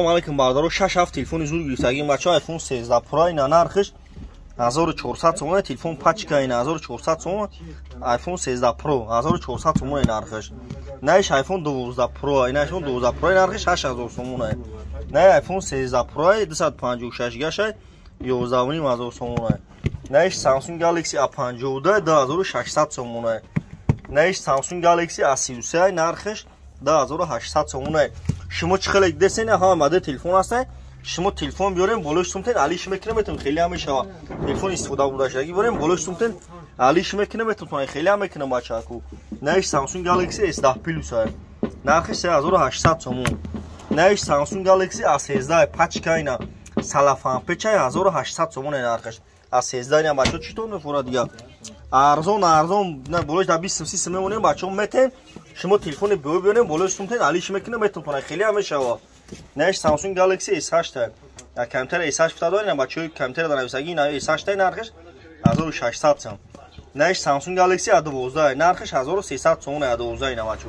Алейкум бародаро 6 телефони зур гирифтагим бача iPhone 13 Pro ина нархиш 1400 сомон телефон пачка ина 1400 сомон iPhone 13 Pro 1400 сомон нархиш наиш iPhone 12 Pro ина iPhone 12 Pro нархиш 8000 сомон не iPhone 13 Pro 256 гашай 11000 сомон наиш Samsung Galaxy A52 2600 сомон наиш Samsung Galaxy A33 нархиш 2800 сомон شما چه خیلی دستین ها آماده تلفن هسته شما تلفن بیاریم بالوش سمتن علیش میکنه بهتون خیلی هم میشه تلفن استفاده بوداش اگه بیاریم بالوش سمتن علیش میکنه بهتون خیلی هم میکنه بچه کو نهش سامسونگ گالاکسی S10 پلوس نرخش 3800 سومون نهش سامسونگ گالاکسی A13 پچ اینا سلفان پچ 1800 سومون نرخش A13 اینا بچه چطور میفوره دیگه ارزون نه بالوش در 20 30 میمونه بچه متن شما تلفن بیاریم بالوش سمتن علیش میکنه بهتون خیلی هم میشه نهش سامسونگ گالاکسی S8 یا کمتر S8 دارین بچه کمتر دارن وسگی نه S8 نرخش 1600 سوم نهش سامسونگ گالاکسی A12 نرخش 1300 سوم A12 اینا بچه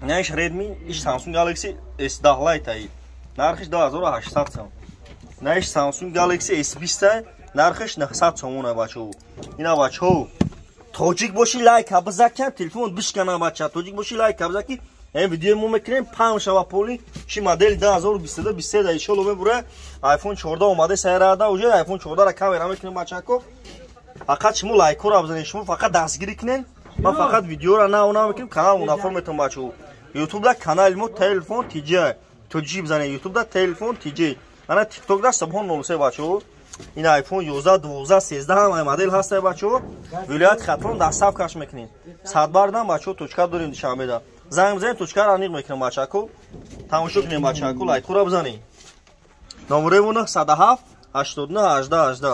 نهش ردمی ایش سامسونگ گالاکسی S10 لایت ای نرخش 2800 سوم نهش سامسونگ گالاکسی S20 نرخش 900 سومونه بچه اینا بچه توجیک باشی لایک بزنید تلفن بشکنه بچه توجیک باشی لایک بزنید این ویدیو مو میکنیم 5 شب پولی چی مدل 2022 23 ان شاء الله میبره آیفون 14 اومده سیراده اوجه آیفون 14 را کامera میکنیم بچه کو فقط شما لایک رو بزنید شما فقط دستگیری کنین ما فقط ویدیو را نه اونا میکنیم کانال منفر میتون بچه یوتیوب دا کانال مو تلفن تیجی توجیک بزنید یوتیوب دا تلفن تیجی انا تیک توک دا سبحان 93 بچه این آیفون 11 12 13 هم مدل هست بچه‌ها ولایت خطرون دستاف کش میکنین صد بردن بچه‌ها توچکا داریم شامیدا زنگ بزنید توچکا را انیق میکنیم بچه‌ها تماشا کنیم بچه‌ها لایک رو بزنید نمره 907 89 18 18